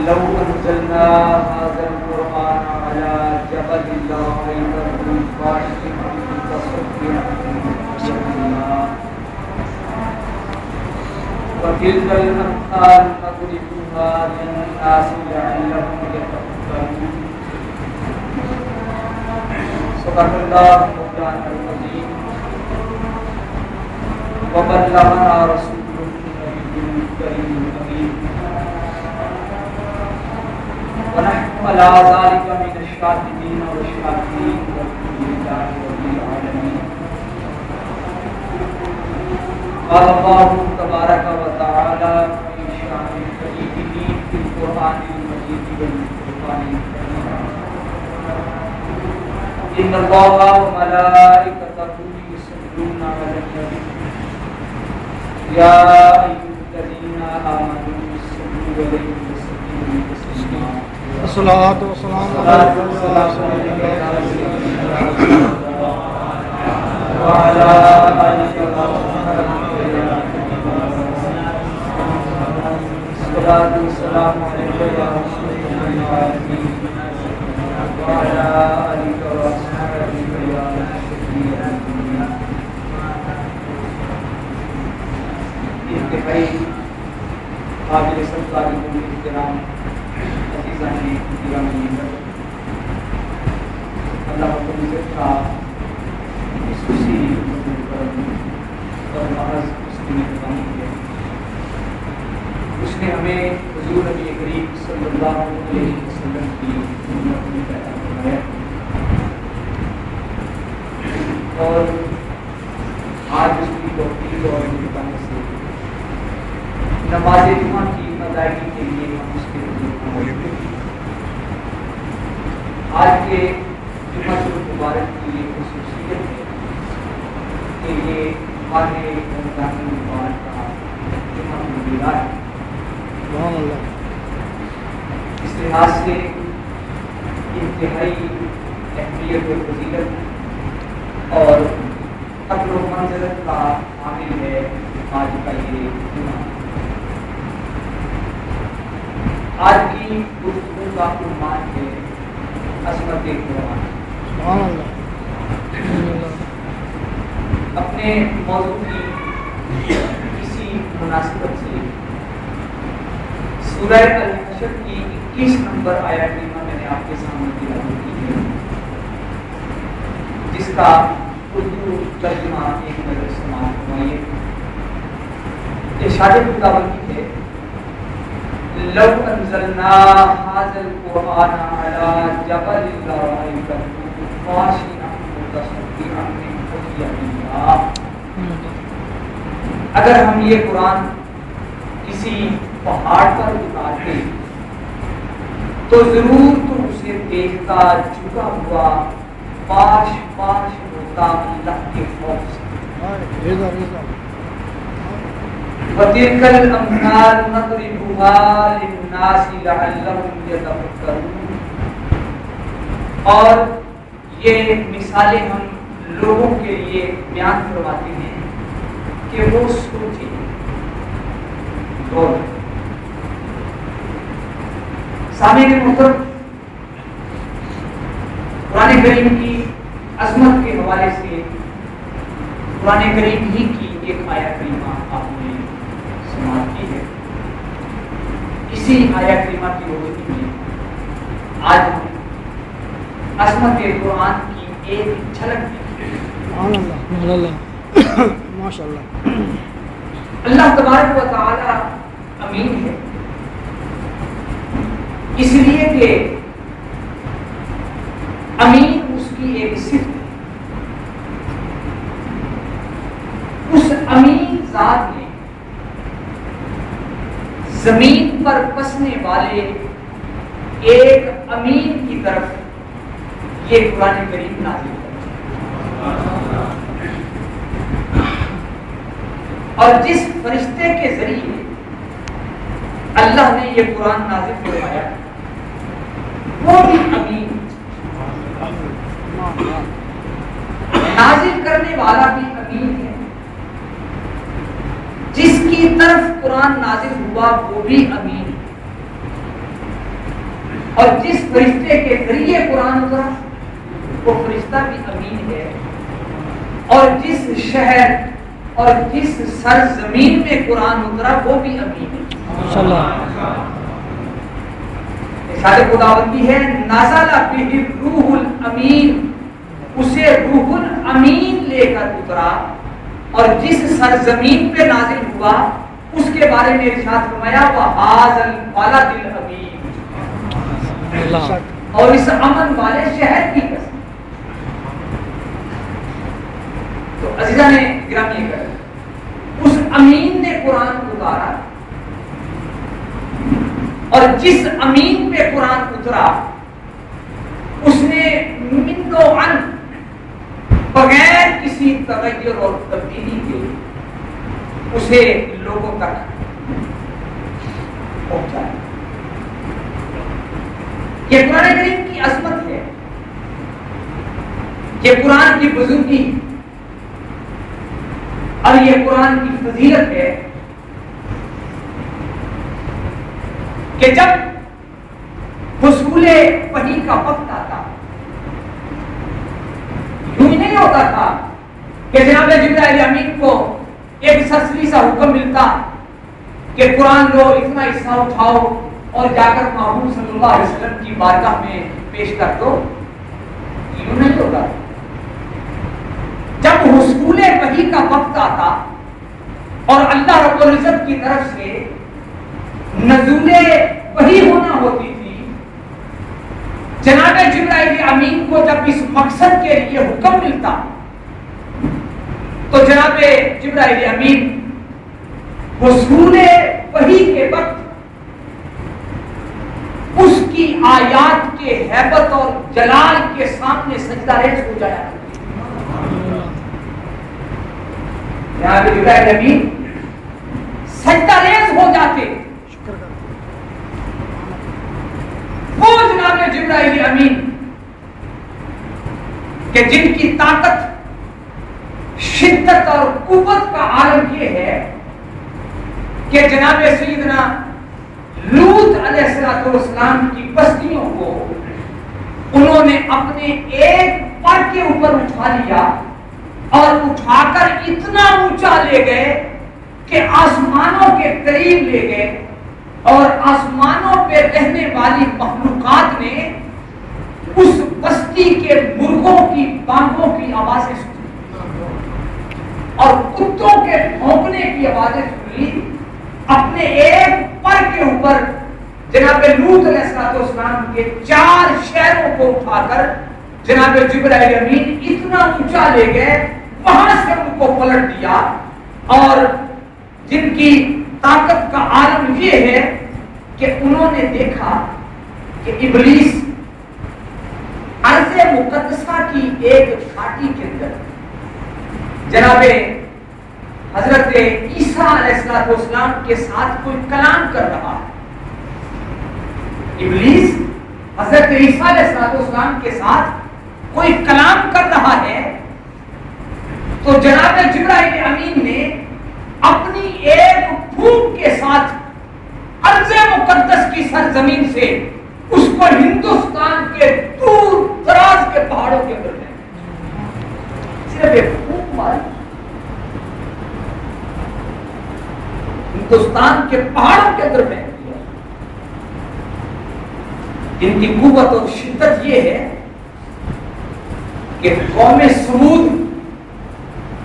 لو انزلنا هذا القرآن على جبل لرأيته خاشعا متصدعا من خشية الله وتلك الأمثال نضربها للناس لعلهم يتفكرون صدق الله مولانا العظيم وبلغنا رسوله النبي الكريم الأمين ونحن على ذلك من الشاهدين والشاكرين والحمد لله رب العالمين. قال الله تبارك وتعالى في شأن حبيبه في القرآن المجيد والفرقان الحميد: إن الله وملائكته يصلون على النبي يا أيها الذين آمنوا صلوا عليه وسلموا تسليما. الصلاة والسلام وعلى آله الصلاة والسلام عليك يا رسول الله وعلى آلك وأصحابك يا انتہائی قابل سرکاری احترام عزیزان گرامی، اللہ رب العزت کا خصوصی کرم اور محض اس کی مہربانی ہے، اس نے ہمیں حضور نبی کریم صلی اللہ علیہ وسلم کی امت میں پیدا کروایا اور آج اس کی توفیق اور مہربانی سے نماز جمعہ کی ادائیگی کے لیے ہم اس کے حضور موجود ہیں۔ آج کے جمعہ المبارک کی یہ خصوصیت ہے کہ یہ ماہ رمضان المبارک کا جمعہ الوداع ہے۔ اس لحاظ سے انتہائی اہمیت و فضیلت اور قدر و منزلت کا حامل ہے آج کا یہ جمعہ۔ آج کی گفتگو کا عنوان ہے عظمت قرآن۔ اپنے موضوع کی کسی مناسبت سے سورہ الحشر کی 21 نمبر آیت کریمہ میں نے آپ کے سامنے تلاوت کی ہے، جس کا اردو ترجمہ ایک نظر سماعت فرمائیے۔ ارشاد خداوند ہے: لو انزلنا هذا القرآن على جبل لرأيته خاشعا متصدعا من خشية الله۔ اگر ہم یہ قرآن کسی پہاڑ پر اتارتے تو ضرور تم اسے دیکھتا جھکا ہوا پاش پاش ہوتا اللہ کے خوف سے۔ وَتِلْكَ الْأَمْثَالُ نَضْرِبُهَا لِلنَّاسِ لَعَلَّهُمْ يَتَفَكَّرُونَ، اور یہ مثالیں ہم لوگوں کے لیے بیان کرواتے ہیں کہ وہ سوچیں، غور کریں۔ سامعین محترم، قرآن کریم کی عظمت کے حوالے سے قرآن کریم ہی کی ایک آیت کریمہ آپ نے سماعت کی ہے۔ اسی آیت کریمہ کی روشنی میں آج ہم عظمت قرآن کی ایک جھلک دیکھیں۔ ماشاءاللہ۔ اللہ تبارک و تعالی امین ہے، اس لیے کہ امین اس کی ایک صفت ہے۔ اس امین ذات نے زمین پر بسنے والے ایک امین کی طرف یہ قرآن کریم نازل کیا، اور جس فرشتے کے ذریعے اللہ نے یہ قرآن نازل فرمایا وہ بھی امین، نازل کرنے والا بھی امین ہے، جس کی طرف قرآن نازل ہوا وہ بھی امین ہے۔ اور جس فرشتے کے ذریعے قرآن اترا وہ فرشتہ بھی امین ہے، اور جس شہر اور جس سرزمین میں قرآن اترا وہ بھی امین ہے۔ ارشاد خداوندی ہے نزل بہ الروح الامین، اسے روح الامین لے کر اترا، اور جس سرزمین پہ نازل ہوا اس کے بارے میں ارشاد فرمایا وَهَٰذَا الْبَلَدِ الْأَمِينِ، اور اس امن والے شہر کی قسم۔ تو عزیزان گرامی کر اس امین نے قرآن اتارا، اور جس امین پہ قرآن اترا اس نے من و عن بغیر کسی تغیر اور تبدیلی کے اسے لوگوں تک پہنچایا۔ یہ قرآن کریم کی عظمت ہے، یہ قرآن کی بزرگی اور یہ قرآن کی فضیلت ہے کہ جب حصول وحی کا وقت آتا یوں ہی نہیں ہوتا تھا کہ جناب جبرائیل امین کو ایک سرسری سا حکم ملتا کہ قرآن لو اتنا حصہ اٹھاؤ اور جا کر محمود صلی اللہ علیہ وسلم کی بارگاہ میں پیش کر دو، یوں نہیں ہوتا۔ جب حصول وحی کا وقت آتا اور اللہ رب العزت کی طرف سے نزول وحی ہونا ہوتی تھی، جناب جبرائیل امین کو جب اس مقصد کے لیے حکم ملتا تو جناب جبرائیل امین حصول وحی کے وقت اس کی آیات کے ہیبت اور جلال کے سامنے سجدہ ریز ہو جایا کرتے۔ جناب جبرائیل امین سجدہ ریز ہو جاتے۔ وہ جناب جبرائیل امین کہ جن کی طاقت شدت اور قوت کا عالم یہ ہے کہ جناب سیدنا لوط علیہ السلام کی بستیوں کو انہوں نے اپنے ایک پر کے اوپر اٹھا لیا اور اٹھا کر اتنا اونچا لے گئے کہ آسمانوں کے قریب لے گئے، اور آسمانوں پہ رہنے والی مخلوقات نے اس بستی کے مرغوں کی بانگوں کی آوازیں سنی اور کتوں کے بھونکنے کی آوازیں سنی۔ اپنے ایک پر کے اوپر جناب لوط علیہ السلام کے 4 شہروں کو اٹھا کر جناب جبرائیل امین اتنا اونچا لے گئے، وہاں سے ان کو پلٹ دیا، اور جن کی طاقت کا عالم یہ ہے کہ انہوں نے دیکھا کہ ابلیس ارض مقدسہ کی ایک گھاٹی کے اندر جناب حضرت عیسیٰ علیہ السلام کے ساتھ کوئی کلام کر رہا ہے۔ ابلیس حضرت عیسیٰ علیہ السلام کے ساتھ کوئی کلام کر رہا ہے، تو جناب جبرائیل امین نے اپنی ایک پھونک کے ساتھ ارض مقدس کی سرزمین سے اس کو ہندوستان کے دور دراز کے پہاڑوں کے اندر صرف ایک پھونک ماری، ہندوستان کے پہاڑوں کے اندر پھینک دیا۔ ان کی قوت اور شدت یہ ہے کہ قوم سمود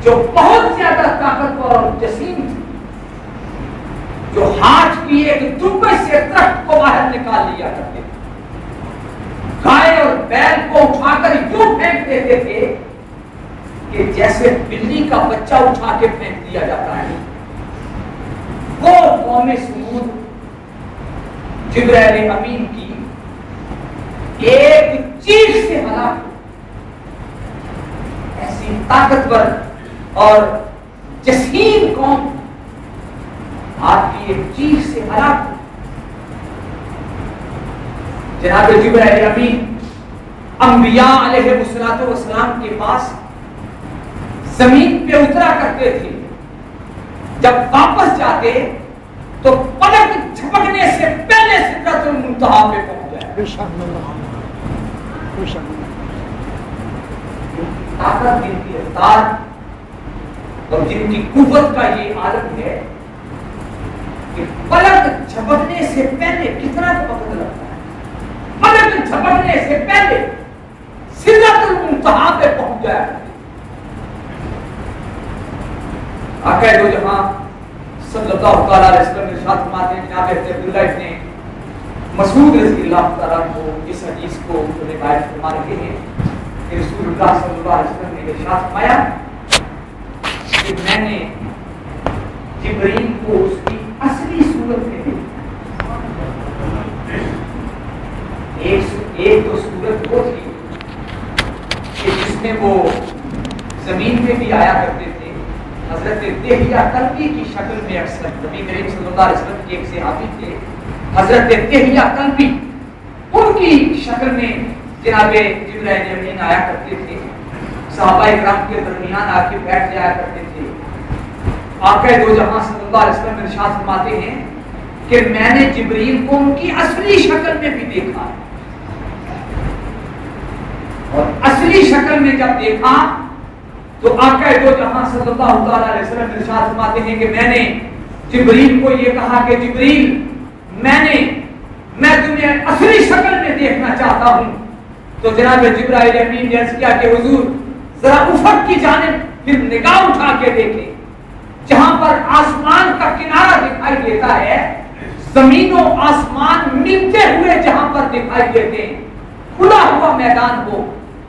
جو بہت زیادہ طاقتور اور جسیم تھی، جو ہاتھ کی ایک دبے سے درخت کو باہر نکال لیا کرتے تھے، گائے اور بیل کو اٹھا کر یوں پھینک دیتے تھے کہ جیسے بلی کا بچہ اٹھا کے پھینک دیا جاتا ہے، وہ قوم سمود جبرائیل امین کی ایک چیخ سے ہلاک، ایسی طاقتور اور جسیم قوم آپ کی ایک چیخ سے ہلاک۔ جناب جبرائیل امین انبیاء علیہ السلام کے پاس زمین پہ اترا کرتے تھے، جب واپس جاتے تو پلک جھپکنے سے پہلے سدرۃ المنتہا پہ پہنچ جائے۔ بے شک اللہ، بے شک اللہ۔ طاقت، جن کی رفتار اور جن کی قوت کا یہ عالم ہے کہ پلک جھپکنے سے پہلے کتنا وقت لگتا ہے، پلک جھپکنے سے پہلے سدرۃ المنتہا پہ پہنچ جایا کرتے۔ آقا دو جہاں صلی اللہ تعالی علیہ وسلم نے ارشاد فرماتے ہیں، جناب عبداللہ ابن مسعود رضی اللہ تعالیٰ کو اس حدیث کو روایت فرما رہے ہیں کہ رسول اللہ صلی اللہ علیہ وسلم نے ارشاد فرمایا کہ میں نے جبرائیل کو اس کی اصلی صورت میں دیکھا۔ ایک تو صورت وہ تھی کہ جس میں وہ زمین میں بھی آیا کرتے تھے، حضرت دہیہ کلبی کی شکل میں اکثر نبی کریم صلی اللہ علیہ وسلم کے ایک صحابی تھے حضرت دہیہ کلبی، ان کی شکل میں جناب جبرائیل امین آیا کرتے تھے، صحابہ کرام کے درمیان آ کے بیٹھ جایا کرتے تھے۔ آقا دو جہاں صلی اللہ علیہ وسلم ارشاد فرماتے ہیں کہ میں نے جبرائیل کو ان کی اصلی شکل میں بھی دیکھا، اور اصلی شکل میں جب دیکھا تو آقا دو جہاں صلی اللہ علیہ وسلم ارشاد فرماتے ہیں کہ میں نے جبرائیل کو یہ کہا کہ جبرائیل میں تمہیں اصلی شکل میں دیکھنا چاہتا ہوں۔ تو جناب جبرائیل امین نے عرض کیا کہ حضور ذرا افق کی جانب پھر نگاہ اٹھا کے دیکھیں، جہاں پر آسمان کا کنارہ دکھائی دیتا ہے، زمین و آسمان ملتے ہوئے جہاں پر دکھائی دیتے ہیں، کھلا ہوا میدان ہو،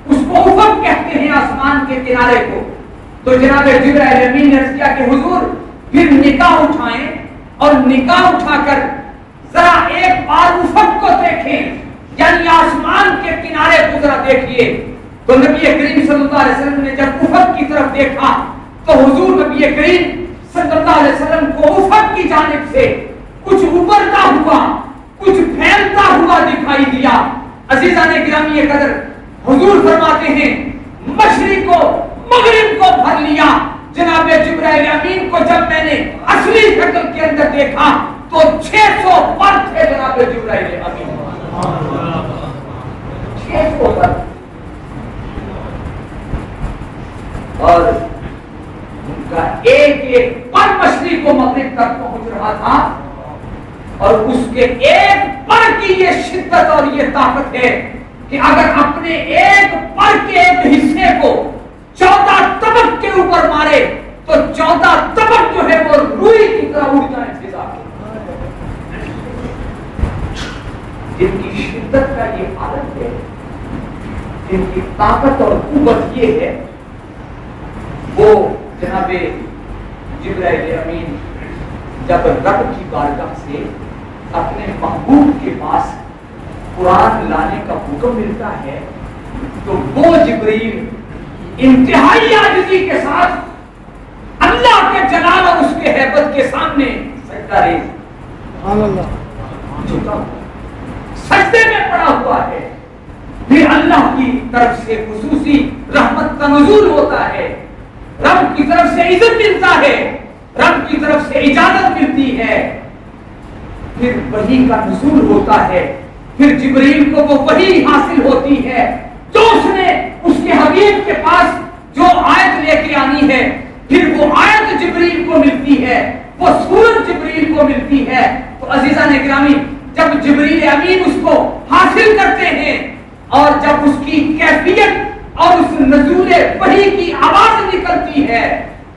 اس کو افق کہتے ہیں آسمان کے کنارے کو۔ تو جناب جبرائیل امین نے عرض کیا کہ حضور پھر نگاہ اٹھائیں اور نگاہ اٹھا کر ذرا ایک بار افق کو دیکھیں، یعنی آسمان کے کنارے کو ذرا دیکھیے۔ تو نبی کریم صلی اللہ علیہ وسلم نے جب افق کی طرف دیکھا تو حضور نبی کریم صلی اللہ علیہ وسلم کو افق کی جانب سے کچھ ابھرتا ہوا، کچھ پھیلتا ہوا دکھائی دیا۔ عزیزان گرامی قدر، حضور فرماتے ہیں مشرق کو مغرب کو بھر لیا۔ جناب جبرائیل امین کو جب میں نے اصلی شکل کے اندر دیکھا تو 600 پر تھے جناب جبرائیل امین، 600 پر، اور ان کا ایک ایک پر مشرق کو مغرب تک پہنچ رہا تھا، اور اس کے ایک پر کی یہ شدت اور یہ طاقت ہے کہ اگر اپنے ایک پر کے ایک حصے کو 14 طبق کے اوپر مارے تو 14 طبق جو ہے وہ روئی کی طرح اڑ جائیں فضا میں۔ جن کی شدت کا یہ حالت ہے، جن کی طاقت اور قوت یہ ہے، وہ جناب جبرائیل امین جب رب کی بارگاہ سے اپنے محبوب کے پاس قرآن لانے کا حکم ملتا ہے تو وہ جبرائیل انتہائی عاجزی کے ساتھ اللہ کے جلال اور اس کے ہیبت کے سامنے سجدہ ریز سبحان اللہ، جھکا سجدے میں پڑا ہوا ہے۔ پھر اللہ کی طرف سے خصوصی رحمت کا نزول ہوتا ہے، رب کی طرف سے عزت ملتا ہے، رب کی طرف سے اجازت ملتی ہے، پھر وحی کا نزول ہوتا ہے، پھر جبرائیل کو وہ وحی حاصل ہوتی ہے جو اس نے اس کے حبیب کے پاس جو آیت لے کے آنی ہے، پھر وہ آیت جبرائیل کو ملتی ہے، وہ سورت جبرائیل کو ملتی ہے۔ تو عزیزان گرامی، جب جبرائیل امین اس کو حاصل کرتے ہیں اور جب اس کی کیفیت اور اس نزول وحی کی آواز نکلتی ہے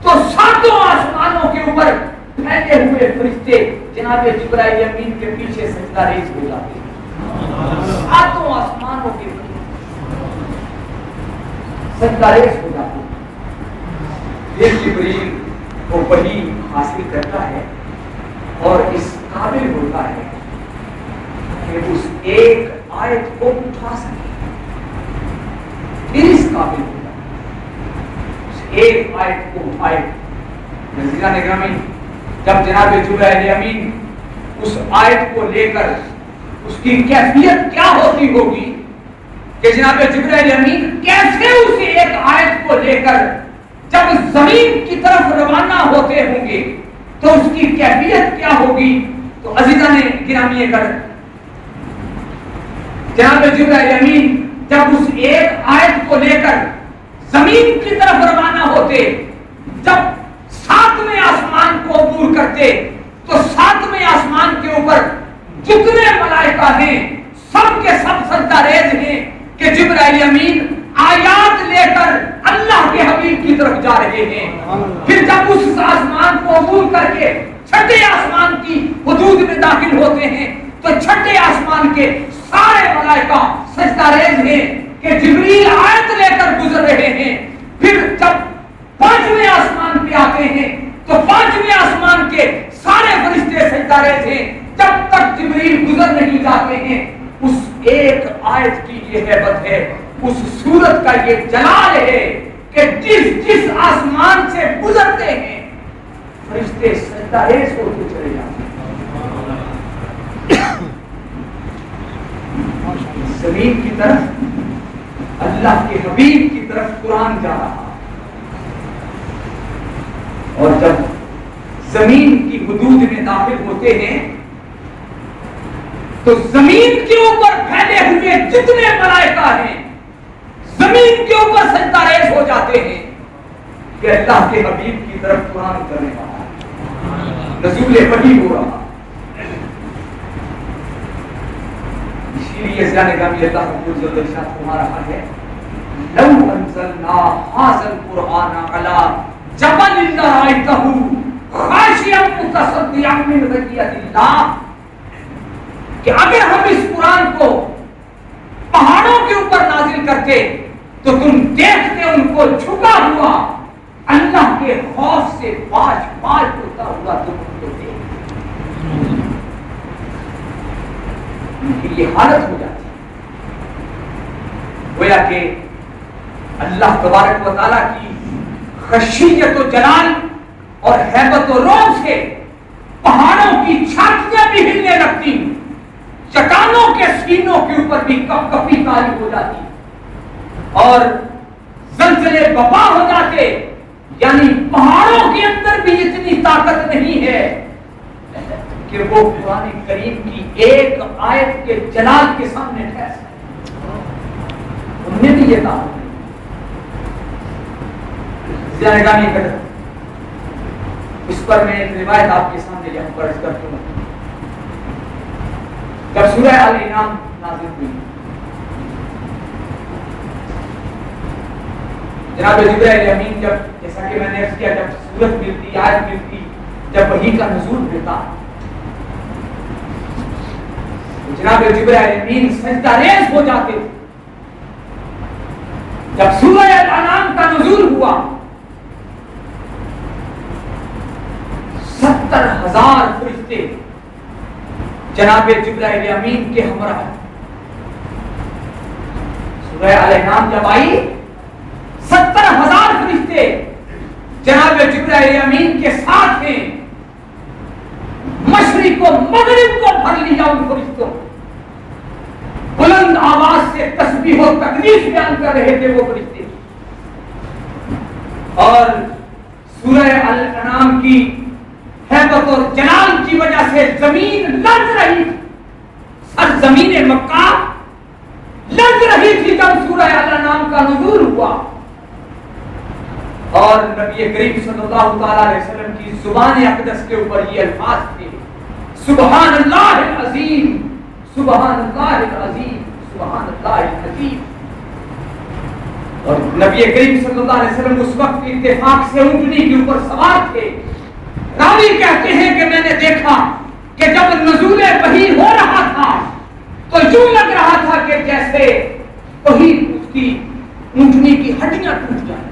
تو ساتوں آسمانوں کے اوپر پھیلے ہوئے فرشتے جناب جبرائیل امین کے پیچھے سجدہ ریز ہو جاتے ہیں، ساتوں آسمانوں کے پیچھے سجدہ ریز ہو جاتے ہیں۔ پھر جبرائیل کو وحی حاصل کرتا ہے اور اس قابل ہوتا ہے کہ اس ایک آیت کو اٹھا سکے، پھر اس قابل ہوتا ہے اس ایک آیت کو اٹھائے۔ عزیزان گرامی، جب جناب جبرائیل امین اس آیت کو لے کر اس کی کیفیت کیا ہوتی ہوگی کہ جناب جبرائیل امین کیسے اس ایک آیت کو لے کر جب زمین کی طرف روانہ ہوتے ہوں گے تو اس کی کیفیت کیا ہوگی۔ تو عزیزان گرامی اگر جناب جبرائیل امین جب اس ایک آیت کو لے کر زمین کی طرف روانہ ہوتے، جب 7ویں آسمان کو عبور کرتے تو 7ویں آسمان کے اوپر جتنے ملائکہ ہیں سب کے سب سجدہ ریز ہیں کہ جبرائیل امین آیات لے کر اللہ کے حبیب کی طرف جا رہے ہیں۔ پھر جب اس آسمان کو عبور کر کے چھٹے آسمان کی حدود میں داخل ہوتے ہیں تو چھٹے آسمان کے سارے ملائکہ سجدہ ریز ہیں کہ جبریل آیت لے کر گزر رہے ہیں۔ پھر جب 5ویں آسمان پہ آتے ہیں تو 5ویں آسمان کے سارے فرشتے سجدہ ریز ہیں۔ جب تک جبریل گزر نہیں جاتے ہیں اس ایک آیت کی یہ ہیبت ہے، اس سورت کا یہ جلال ہے کہ جس آسمان سے گزرتے ہیں فرشتے سجدہ ریز ہو کے چلے جاتے ہیں۔ زمین کی طرف اللہ کے حبیب کی طرف قرآن جا رہا، اور جب زمین کی حدود میں داخل ہوتے ہیں تو زمین کے اوپر پھیلے ہوئے جتنے ملائکہ ہیں زمین کے اوپر سجدہ ریز ہو جاتے ہیں کہ اللہ کے حبیب کی طرف قرآن کرنے والا نزول وحی ہو رہا۔ اسی لیے جانے کا بھی اللہ رب العزت ارشاد فرما رہا ہے لو انزلنا هذا القرآن على جبل لرأيته خاشعا متصدعا من خشية الله، کہ اگر ہم اس قرآن کو پہاڑوں کے اوپر نازل کرتے تو تم دیکھتے ان کو جھکا ہوا اللہ کے خوف سے باش باش ہوتا ہوا تم ان کو دیکھتے، ان کی یہ حالت ہو جاتی گویا کہ اللہ تبارک و تعالیٰ کی خشیت و جلال اور ہیبت و روب سے پہاڑوں کی چھاتیاں بھی ہلنے لگتی، چٹانوں کے سینوں کے اوپر بھی کپ کپی تاری ہو جاتی اور زلزلے بپا ہو جاتے، یعنی پہاڑوں کے اندر بھی اتنی طاقت نہیں ہے کہ وہ قرآن کریم کی ایک آیت کے جلال کے سامنے ٹھہر سکے۔ ان میں بھی یہ طاقت ہے۔ اس پر میں ایک روایت آپ کے سامنے یہاں پر عرض کرتا ہوں۔ جب سورہ الانعام نازل ہوئی جناب جبرائیل امین جب جیسا کہ میں نے عرض کیا جب سورت ملتی آیت ملتی جب وحی کا نزول ملتا تو جناب جبرائیل امین سجدہ ریز ہو جاتے تھے۔ جب سورہ الانعام کا نزول ہوا 70,000 فرشتے جناب جبرائیل امین کے ہمراہ، سورہ الانعام جب آئی 70,000 فرشتے جناب جبرائیل امین کے ساتھ ہیں، مشرق و مغرب کو بھر لیا ان فرشتوں، بلند آواز سے تسبیح و تقدیس بیان کر رہے تھے وہ فرشتے، اور سورہ الانعام کی ہیبت اور جلال کی وجہ سے زمین لرز رہی تھی، سرزمین مکہ لرز رہی تھی جب سورہ الانعام کا نزول ہوا، اور نبی کریم صلی اللہ تعالی علیہ وسلم کی زبان اقدس کے اوپر یہ الفاظ تھے سبحان اللہ العظیم سبحان اللہ العظیم سبحان اللہ العظیم۔ اور نبی کریم صلی اللہ علیہ وسلم اس وقت اتفاق سے اونٹنی کے اوپر سوار تھے۔ راوی کہتے ہیں کہ میں نے دیکھا کہ جب نزول وحی ہو رہا تھا تو یوں لگ رہا تھا کہ جیسے وہی اس کی اونٹنی کی ہڈیاں ٹوٹ جائیں۔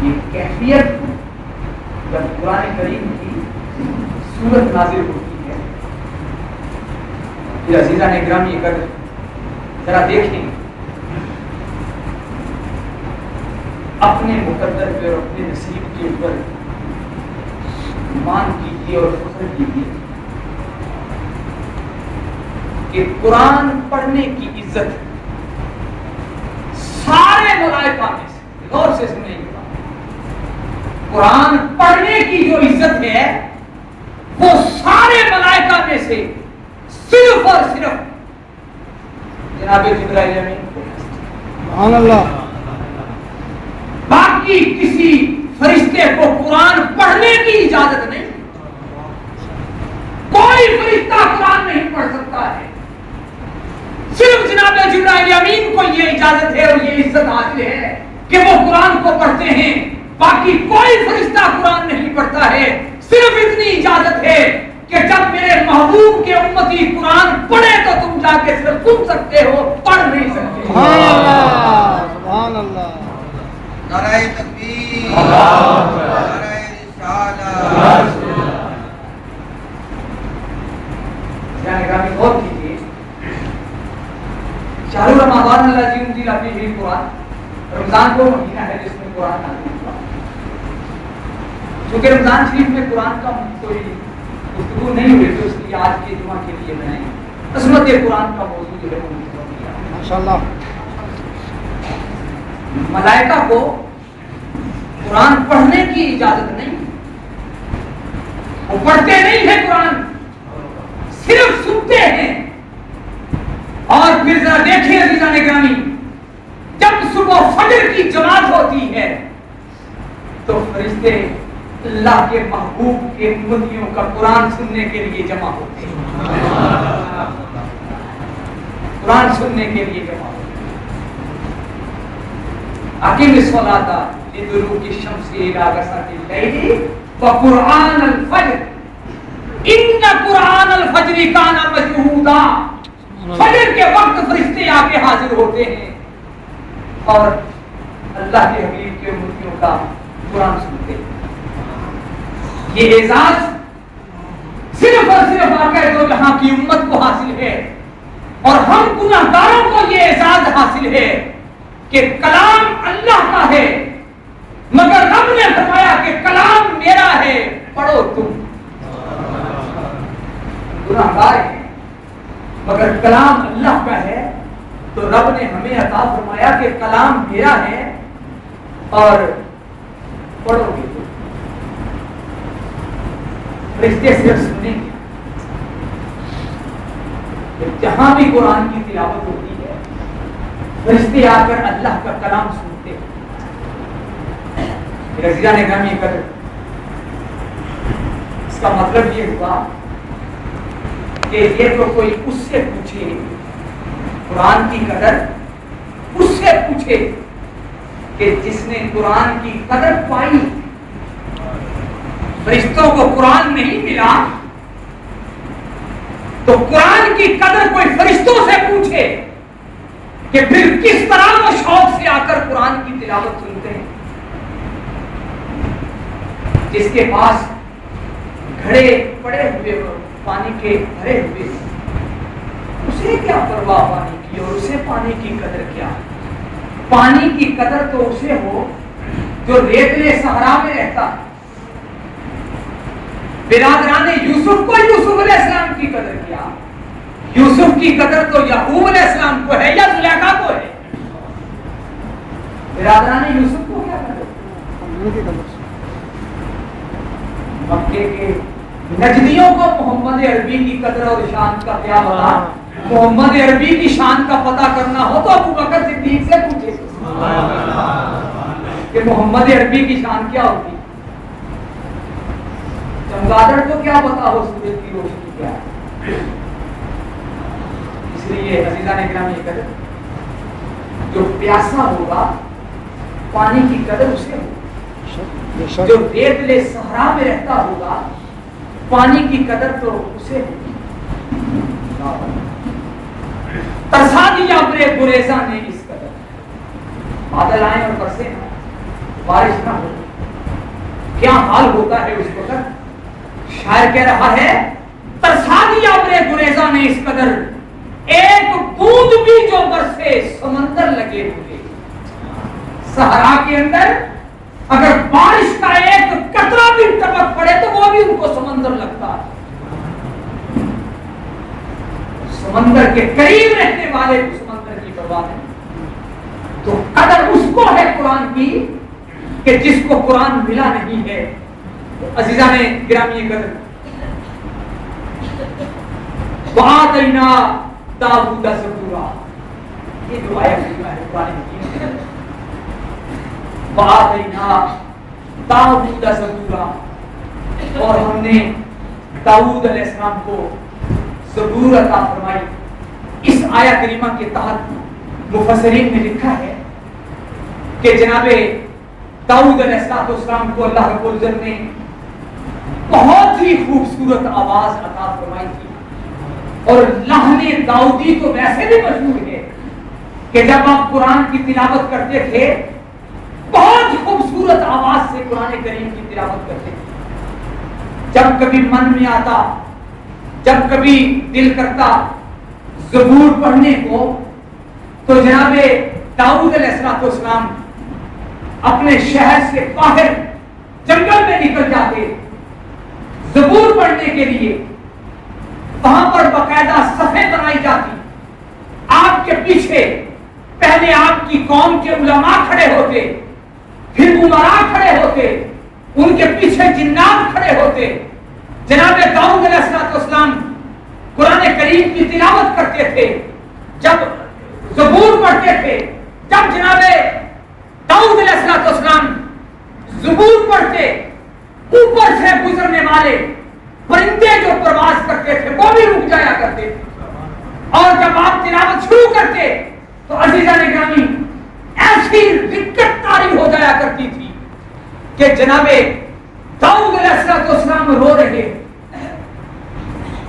یہ کیفیت جب قرآن کریم کی سورت نازل ہوتی ہے پھر عزیزان اکرامی اگر ذرا دیکھیں اپنے مقدر پہ اور اپنے نصیب کے اوپر ایمان کیجیے اور فخر کیجیے کہ قرآن پڑھنے کی عزت سارے ملائکہ میں سے، غور سے سنیں گے، قرآن پڑھنے کی جو عزت ہے وہ سارے ملائکہ میں سے جناب جبرائیل امین کو. سبحان اللہ. باقی کسی فرشتے کو قرآن پڑھنے کی اجازت نہیں. کوئی فرشتہ قرآن نہیں پڑھ سکتا ہے. صرف جناب جبرائیل امین کو یہ اجازت ہے اور یہ عزت حاصل ہے کہ وہ قرآن کو پڑھتے ہیں. باقی کوئی فرشتہ قرآن نہیں پڑھتا ہے. صرف اتنی اجازت ہے کہ جب میرے محبوب کے امتی قرآن پڑھے تو تم جا کے صرف سن سکتے ہو, پڑھ نہیں سکتے. سبحان اللہ. سبحان اللہ. نعرہ تکبیر، نعرہ رسالت. گرامی غور کیجیے. شہر رمضان الذی انزل فیہ القرآن, رمضان وہ مہینہ ہے جس میں قرآن نازل ہوا. چونکہ رمضان شریف میں قرآن کا کوئی گفتگو نہیں ہوئی تو اس لیے آج کے جمعہ کے لیے میں نے عظمت قرآن کا موضوع جو ہے وہ منتخب کیا. ماشاءاللہ. ملائکہ کو قرآن پڑھنے کی اجازت نہیں. وہ پڑھتے نہیں ہیں قرآن, صرف سنتے ہیں. اور پھر ذرا دیکھیں عزیزان گرامی, جب صبح فجر کی جماعت ہوتی ہے تو فرشتے اللہ کے محبوب کے امتیوں کا قرآن سننے کے لیے جمع ہوتے ہیں. قرآن سننے کے لیے جمع ہوتے ہیں. اقیم الصلاۃ لدلوک الشمس الی غسق الليل وقرآن الفجر ان قرآن الفجر کان مشہودا. فجر کے وقت فرشتے آ کے حاضر ہوتے ہیں اور اللہ کے حبیب کے امتیوں کا قرآن سنتے ہیں. یہ اعزاز صرف اور صرف آقا دو جہاں کی امت کو حاصل ہے اور ہم گناہگاروں کو یہ اعزاز حاصل ہے کہ کلام اللہ کا ہے مگر رب نے فرمایا کہ کلام میرا ہے, پڑھو تم. گناہگار ہیں مگر کلام اللہ کا ہے تو رب نے ہمیں عطا فرمایا کہ کلام میرا ہے اور پڑھو گے تم. فرشتے صرف سنیں گے. جہاں بھی قرآن کی تلاوت ہوتی ہے فرشتے آ کر اللہ کا کلام سنتے ہیں. عزیزان گرامی قدر, اس کا مطلب یہ ہوا کہ یہ تو کوئی اس سے پوچھے قرآن کی قدر, اس سے پوچھے کہ جس نے قرآن کی قدر پائی. فرشتوں کو قرآن نہیں ملا تو قرآن کی قدر کوئی فرشتوں سے پوچھے کہ پھر کس طرح وہ شوق سے آ کر قرآن کی تلاوت سنتے ہیں. جس کے پاس گھڑے پڑے ہوئے پانی کے بھرے ہوئے اسے کیا پرواہ پانی کی اور اسے پانی کی قدر کیا. پانی کی قدر تو اسے ہو جو ریتلے صحرا میں رہتا. برادران یوسف کو یوسف علیہ السلام کی قدر کیا. یوسف کی قدر تو یعقوب علیہ السلام کو ہے یا زلیخا کو ہے. برادران یوسف کو کیا قدر. مکے کے نجدیوں کو محمد عربی کی قدر اور شان کا کیا پتا. محمد عربی کی شان کا پتہ کرنا ہو تو ابو بکر صدیق سے پوچھے کہ محمد عربی کی شان کیا ہوگی. چمگادڑ کو کیا پتا ہو سورج کی روشنی کیا ہے. اس لیے عزیزان گرامی قدر, جو پیاسا ہوگا پانی کی قدر اسے ہوگی. جو ریتلے صحرا میں رہتا ہوگا پانی کی قدر تو اسے ہوگی. ترسا دیا اپنے گریزاں نے اس قدر. بادل آئے اور برسے نہ, بارش نہ ہو, کیا حال ہوتا ہے اس وقت. شاعر کہہ رہا ہے ترسا دیا اپنے گریزاں نے اس قدر, ایک بوند بھی جو برسے سمندر لگے ہوئے. صحرا کے اندر اگر بارش کا ایک قطرہ بھی ٹپک پڑے تو وہ بھی ان کو سمندر لگتا ہے. سمندر کے قریب رہنے والے کو سمندر کی پرواہ نہیں. تو قدر اس کو ہے قرآن کی کہ جس کو قرآن ملا نہیں ہے. عزیزان گرامی قدر, وَآتَيْنَا دَاوُودَ زَبُورًا, یہ جو آیت ہے قرآن حکیم کے اندر وَآتَيْنَا دَاوُودَ زَبُورًا، اور ہم نے داؤد علیہ السلام کو زبور عطا فرمائی. اس آیت کریمہ کے تحت مفسرین نے لکھا ہے کہ جناب داؤد علیہ السلام کو اللہ رب العزت نے بہت ہی خوبصورت آواز عطا فرمائی تھی. اور لحن داؤدی تو ویسے بھی مشہور ہے کہ جب آپ قرآن کی تلاوت کرتے تھے بہت خوبصورت آواز سے قرآن کریم کی تلاوت کرتے تھے. جب کبھی من میں آتا، جب کبھی دل کرتا زبور پڑھنے کو، تو جناب داؤد علیہ السلام اپنے شہر سے باہر جنگل میں نکل جاتے زبور پڑھنے کے لیے. وہاں پر باقاعدہ صفیں بنائی جاتی، آپ کے پیچھے پہلے آپ کی قوم کے علماء کھڑے ہوتے، پھر عمراء کھڑے ہوتے، ان کے پیچھے جنات کھڑے ہوتے. جناب داؤد علیہ السلام قرآن کریم کی تلاوت کرتے تھے، جب زبور پڑھتے تھے، جب جناب داؤد علیہ السلام زبور پڑھتے، اوپر سے گزرنے والے پرندے جو پرواز کرتے تھے وہ بھی رک جایا کرتے تھے. اور جب آپ تلاوت شروع کرتے تو عزیزان گرامی ایسی دقت طاری ہو جایا کرتی تھی کہ جناب داؤد علیہ السلام رو رہے،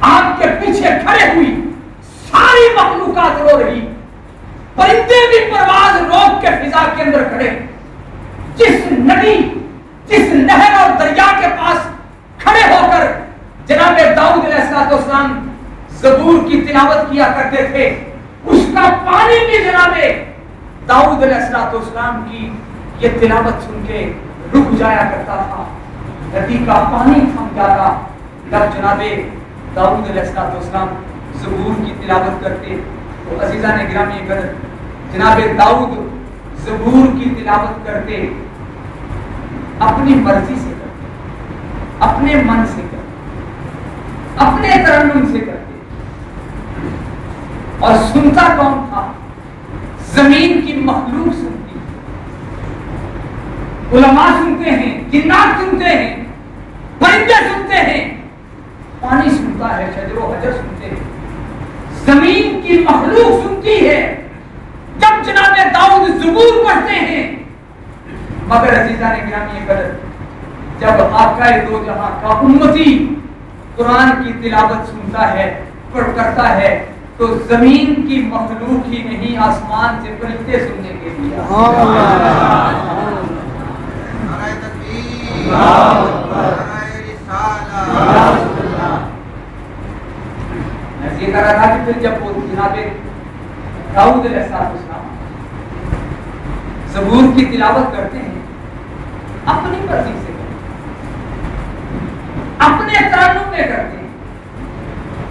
آپ کے پیچھے کھڑے ہوئی ساری مخلوقات رو رہی، پرندے بھی پرواز روک کے فضا کے اندر کھڑے. جس ندی، جس نہر اور دریا کے پاس کھڑے ہو کر جناب داؤد علیہ السلام زبور کی تلاوت کیا کرتے تھے، اس کا پانی بھی جناب داؤد علیہ السلام کی یہ تلاوت سن کے رک جایا کرتا تھا. ندی کا پانی تھم جاتا جب جناب داؤد علیہ السلام زبور کی تلاوت کرتے. تو عزیزان گرامی قدر جناب داؤد زبور کی تلاوت کرتے اپنی مرضی سے کرتے، اپنے من سے کرتے، اپنے ترنم سے کرتے. اور سنتا کون تھا؟ زمین کی مخلوق سنتی، علماء سنتے ہیں، جنات سنتے ہیں، پرندے سنتے ہیں، پانی سنتا ہے، شجر و حجر سنتے ہیں، زمین کی مخلوق سنتی ہے جب جناب داؤد زبور پڑھتے ہیں. مگر عزیزان گرامی قدر جب آقا دو جہاں کا امتی قرآن کی تلاوت سنتا ہے، پڑھ کرتا ہے، تو زمین کی مخلوق ہی نہیں آسمان سے فرشتے سننے کے لیے. نعرہ تکبیر، نعرہ رسالہ. میں یہ کہہ رہا تھا کہ پھر جب وہ جناب داؤد علیہ السلام زبور کی تلاوت کرتے ہیں اپنی مرضی سے کرتے ہیں، اپنے ترنم میں کرتے ہیں،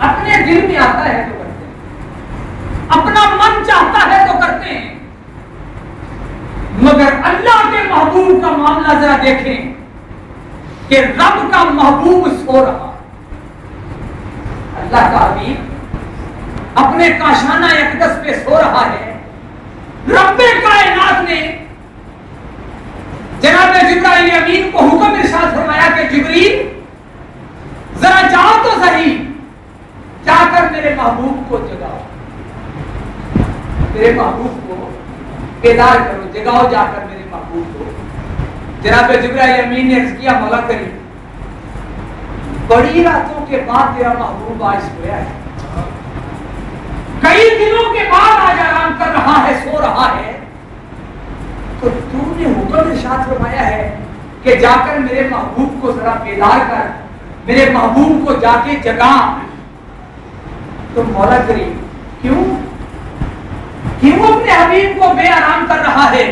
اپنے دل میں آتا ہے تو کرتے ہیں، اپنا من چاہتا ہے تو کرتے ہیں. مگر اللہ کے محبوب کا معاملہ ذرا دیکھیں کہ رب کا محبوب سو رہا، اللہ کا حبیب اپنے کاشانہ اقدس پہ سو رہا ہے. رب کائنات نے جناب جبرائیل امین کو حکم ارشاد فرمایا کہ جبریل ذرا جاؤ تو صحیح، جا کر میرے محبوب کو جگاؤ، میرے محبوب کو بیدار کرو، جگاؤ جا کر میرے محبوب کو. جناب جبرائیل امین نے عرض کیا مولا کریم بڑی راتوں کے بعد تیرا محبوب آج سویا ہے، کئی دنوں کے بعد آج آرام کر رہا ہے، سو رہا ہے، تو تو نے حکم ارشاد فرمایا ہے کہ جا کر میرے محبوب کو ذرا بیدار کر، میرے محبوب کو جا کے جگا. تو مولا کریم کیوں اپنے حبیب کو بے آرام کر رہا ہے؟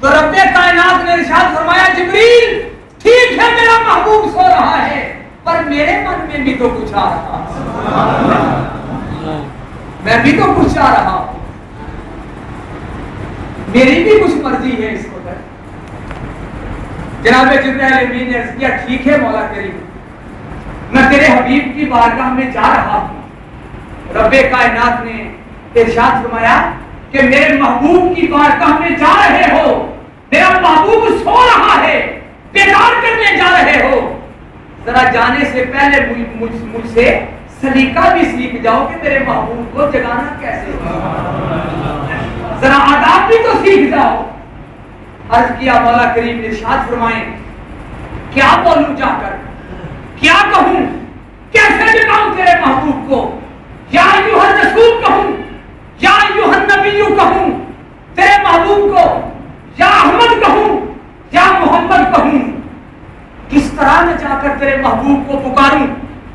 تو رب کائنات نے ارشاد فرمایا جبریل ٹھیک ہے میرا محبوب سو رہا ہے، پر میرے من میں بھی تو کچھ آ رہا، میں بھی تو کچھ چاہ رہا ہوں، میری بھی کچھ مرضی ہے اس وقت. جناب جبرائیل امین نے عرض کیا ٹھیک ہے مولا کریم، میں تیرے حبیب کی بارگاہ میں جا رہا ہوں. رب کائنات نے ارشاد فرمایا کہ میرے محبوب کی بارگاہ میں جا رہے ہو, میرا محبوب سو رہا ہے, بیدار کرنے جا رہے ہو, ذرا جانے سے پہلے مجھ سے سلیقہ بھی سیکھ جاؤ کہ میرے محبوب کو جگانا کیسے, ذرا آداب بھی تو سیکھ جاؤ. عرض کیا مولا کریم ارشاد فرمائیں کیا بولوں جا کر, کیا کہوں, کیسے جگاؤں تیرے محبوب کو, یا ایھا الرسول کہوں, یا ایھا النبی کہوں تیرے محبوب کو, یا احمد کہوں, یا محمد کہوں, کس طرح میں جا کر تیرے محبوب کو پکاروں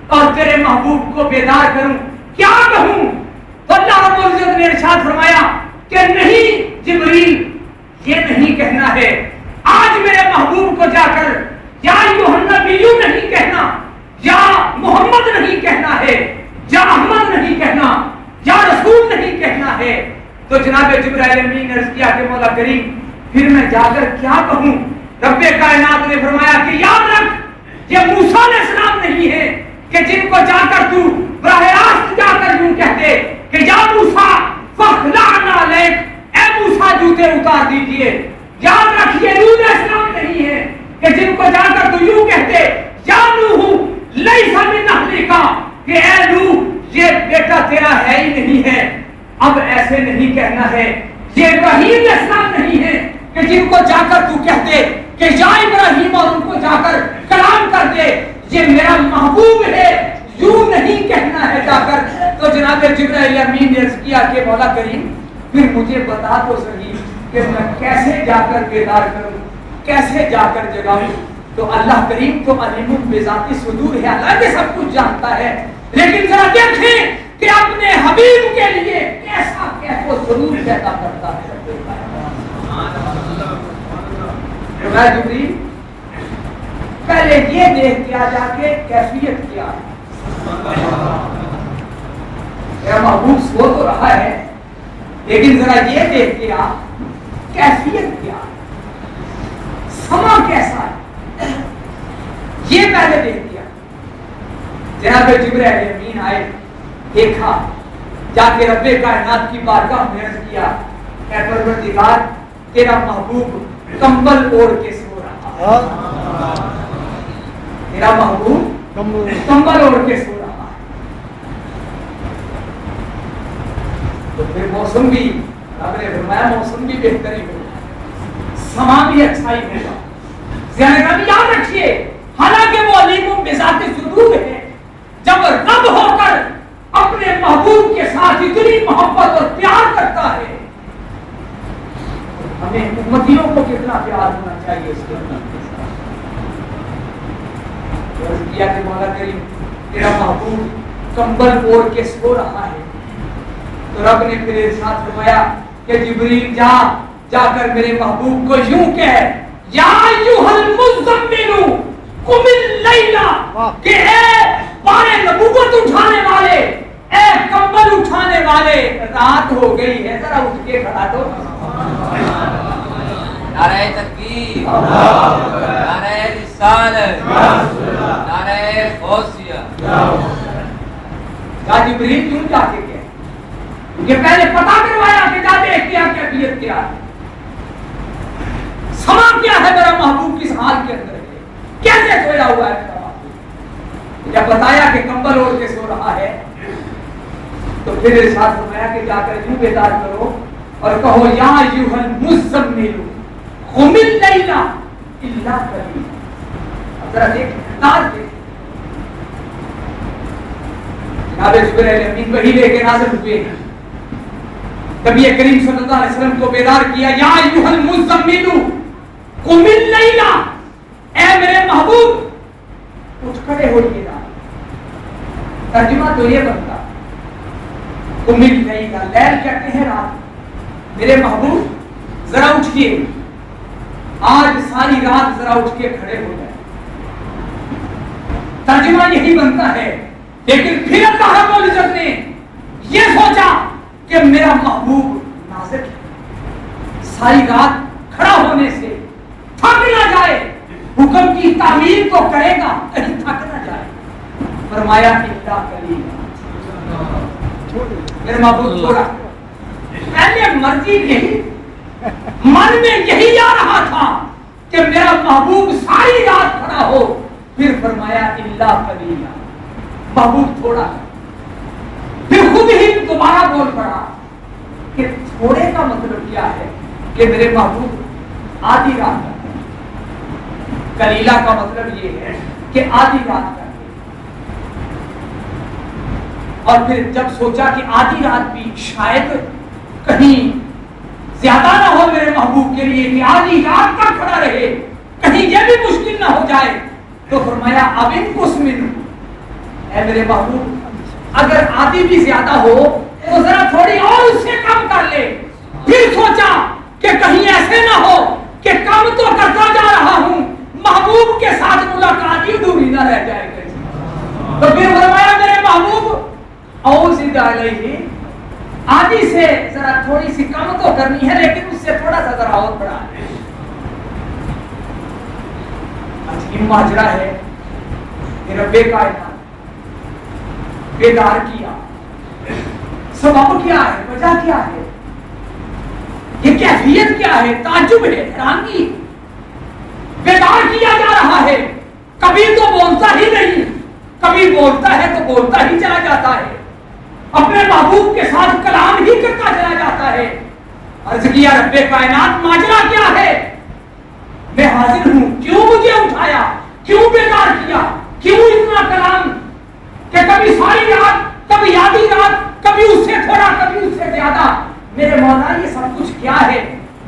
اور تیرے محبوب کو بیدار کروں, کیا کہوں؟ تو اللہ رب العزت نے ارشاد فرمایا کہ نہیں جبریل, یہ نہیں کہنا ہے, آج میرے محبوب کو جا کر یا ایھا النبی نہیں کہنا, یا محمد نہیں کہنا ہے, یا احمد نہیں کہنا, یا رسول نہیں کہنا ہے. تو جناب جبرائیل امین نے عرض کیا کہ مولا کریم پھر میں جا کر کیا کہوں؟ رب کائنات نے فرمایا کہ یاد رکھ یہ موسیٰ علیہ السلام نہیں ہے کہ جن کو جا کر تو براہ راست جا کر یوں کہتے کہ یا موسیٰ فاخلعنا علیک, اے موسیٰ جوتے اتار دیجئے. یاد رکھ یہ نوح علیہ السلام نہیں ہے کہ جن کو جا کر تو یوں کہتے یا نوح لیس من اہلک, کہ اے نوح یہ بیٹا تیرا ہے ہی نہیں ہے. اب ایسے نہیں کہنا ہے. یہ ابراہیم علیہ السلام نہیں ہے کہ جن کو جا کر تو کہتے کہ یا ابراہیم, اور ان کو جا کر کلام کر دے یہ میرا محبوب ہے, یوں نہیں کہنا ہے جا کر. تو جناب جبرائیل امین نے عرض کیا کہ مولا کریم پھر مجھے بتا تو صحیح کہ میں کیسے جا کر بیدار کروں, کیسے جا کر جگاؤں. تو اللہ کریم تو علیم بذات صدور ہے, اللہ کے سب کچھ جانتا ہے, لیکن ذرا دیکھیں کہ اپنے حبیب کے لیے کیسا کیف و سرور پیدا کرتا ہے. جبریل پہلے یہ دیکھ کیا جا کے کیفیت کیا ہے. میرا محبوب سو تو رہا ہے لیکن ذرا یہ دیکھ کیا کیفیت کیا, سما کیسا ہے, یہ پہلے دیکھ کیا. جناب جبرائیل امین آئے, دیکھا, جا کے رب کائنات کی بارگاہ میں عرض کیا اے پروردگار تیرا محبوب کمبل اوڑھ کے سو رہا ہے, تیرا محبوب کمبل اوڑھ کے سو رہا ہے. تو پھر موسم بھی رب نے فرمایا موسم بھی بہتری ہوگا, سما بھی اچھا ہی ہوگا. ذہن میں یاد رکھیے حالانکہ وہ علیم بذات صدور ہے, جب رب ہو کر اپنے محبوب کے ساتھ اتنی محبت اور پیار کرتا ہے, ہمیں امتیوں کو کتنا پیار ہونا چاہیے اس کے ساتھ. کیا کہ مولا کریم تیرا محبوب کمبل اوڑھ کے سو رہا ہے. تو رب نے پھر ارشاد فرمایا کہ جبریل جا کر میرے محبوب کو یوں کہہ یا ایھا المزمل قم اللیل, کہ اے بارے نبوت اٹھانے والے, اے کمبل اٹھانے والے, رات ہو گئی ہے, ذرا اٹھ کے کھڑا تو. نعرہ تکبیر, نعرہ رسالت, نعرہ غوثیہ. یا جبریل کیوں جا کے گئے؟ کیونکہ پہلے پتا کروایا کہ جا دیکھ کیا کیفیت کیا ہے, سما کیا ہے میرا محبوب کس حال کے اندر ہے, کیسے سویا ہوا ہے میرا محبوب. جب بتایا کہ کمبل اوڑھ کے سو رہا ہے تو پھر ارشاد فرمایا کہ جا کر یوں بیدار کرو اور کہو یا ایھا المزمل قم اللیل الا قلیلا. اب ذرا دیکھ انداز دیکھ, جناب جبرائیل امین وحی لے کے نازل ہوئے ہیں, نبی کریم صلی اللہ علیہ وسلم کو بیدار کیا یا ایھا المزمل قم اللیل, اے میرے محبوب اٹھ کھڑے ہوئیے گا. ترجمہ تو یہ بنتا قم اللیل, لیل کہتے ہیں رات. میرے محبوب ذرا اٹھئے, آج ساری رات ذرا اٹھ کے کھڑے ہو جائے. ترجمہ یہی بنتا ہے. لیکن پھر اللہ رب العزت نے یہ سوچا کہ میرا محبوب نازک ہے, ساری رات کھڑا ہونے سے تھک نہ جائے, حکم کی تعمیل تو کرے گا کہیں تھک نہ جائے. فرمایا الا قلیلا, میرے محبوب تھوڑا پہلے مرضی یہی من میں یہی آ رہا تھا کہ میرا محبوب ساری رات کھڑا ہو، پھر فرمایا الا قلیلا، محبوب تھوڑا، پھر خود ہی دوبارہ بول پڑا کہ تھوڑے کا مطلب کیا ہے کہ میرے محبوب آدھی رات کا، قلیلا کا مطلب یہ ہے کہ آدھی رات کا۔ اور پھر جب سوچا کہ آدھی رات بھی شاید کہیں زیادہ نہ ہو میرے محبوب کے لیے کہ آدھی رات تک کھڑا رہے، کہیں یہ بھی مشکل نہ ہو جائے، تو فرمایا اب ان قسم، اے میرے محبوب اگر آدھی بھی زیادہ ہو تو ذرا تھوڑی اور اس سے کم کر لے۔ پھر سوچا کہ کہیں ایسے نہ ہو کہ کم تو کرتا جا رہا ہوں، محبوب کے ساتھ ملاقات ہی ادھوری نہ رہ جائے گا۔ تو پھر فرمایا میرے محبوب اوزد علیہ، آدھی سے ذرا تھوڑی سی کم تو کرنی ہے لیکن اس سے تھوڑا سا ذرا اور بڑھا ہے۔ عجیب ماجرا ہے کہ رب کائنات بیدار کیا، سبب کیا ہے، وجہ کیا ہے، یہ کیفیت کیا ہے، تعجب ہے، حیرانگی، بیدار کیا جا رہا ہے، کبھی تو بولتا ہی نہیں، کبھی بولتا ہے تو بولتا ہی چلا جاتا ہے، اپنے محبوب کے ساتھ کلام ہی کرتا چلا جاتا ہے۔ عرض کیا رب کائنات ماجرا کیا ہے، میں حاضر ہوں، کیوں مجھے اٹھایا، کیوں بیدار کیا، کیوں اتنا کلام کہ کبھی ساری رات، کبھی آدھی رات، کبھی اس سے تھوڑا، کبھی اس سے زیادہ، میرے مولا یہ سب کچھ کیا ہے،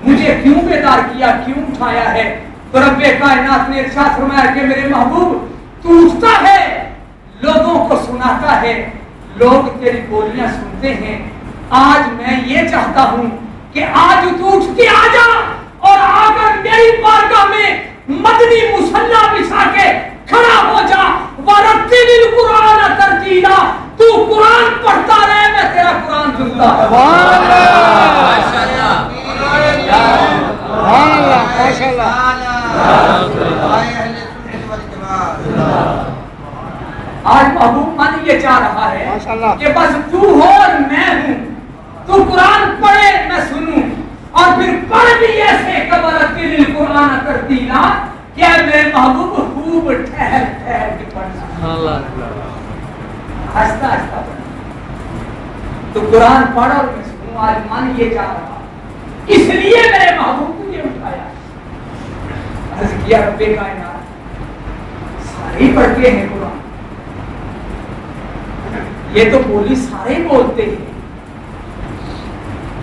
مجھے کیوں بیدار کیا، کیوں اٹھایا ہے؟ تو رب کائنات نے ارشاد فرمایا کہ میرے محبوب تو اٹھتا ہے، لوگوں کو سناتا ہے، لوگ تیری بولیاں سنتے ہیں، آج میں یہ چاہتا ہوں کہ آج تو اٹھ کے آ جا اور آ کر میری بارگاہ میں مدنی مصلی بچھا کے کھڑا ہو جا، وَرَتِّلِ الْقُرْآنَ تَرْتِیلًا، تو قرآن پڑھتا رہے، میں تیرا قرآن سنتا ہے۔ سبحان اللہ، ماشاءاللہ، سبحان اللہ، ماشاءاللہ۔ آج محبوب من یہ چاہ رہا ہے ماشاءاللہ کہ بس تو ہو اور میں ہوں، تو قرآن پڑھے میں سنوں، اور پھر پڑھ بھی ایسے وَرَتِّلِ الْقُرْآنَ تَرْتِیلًا کہ میرے محبوب خوب ٹھہر ٹھہر کے پڑھنا، آہستہ آہستہ پڑھنا، تو قرآن پڑھ اور میں سنوں، آج من یہ چاہ رہا، اس لیے میرے محبوب تجھے اٹھایا۔ عرض کیا رب کائنات سارے ہی پڑھتے ہیں قرآن، یہ تو بولی سارے بولتے ہیں،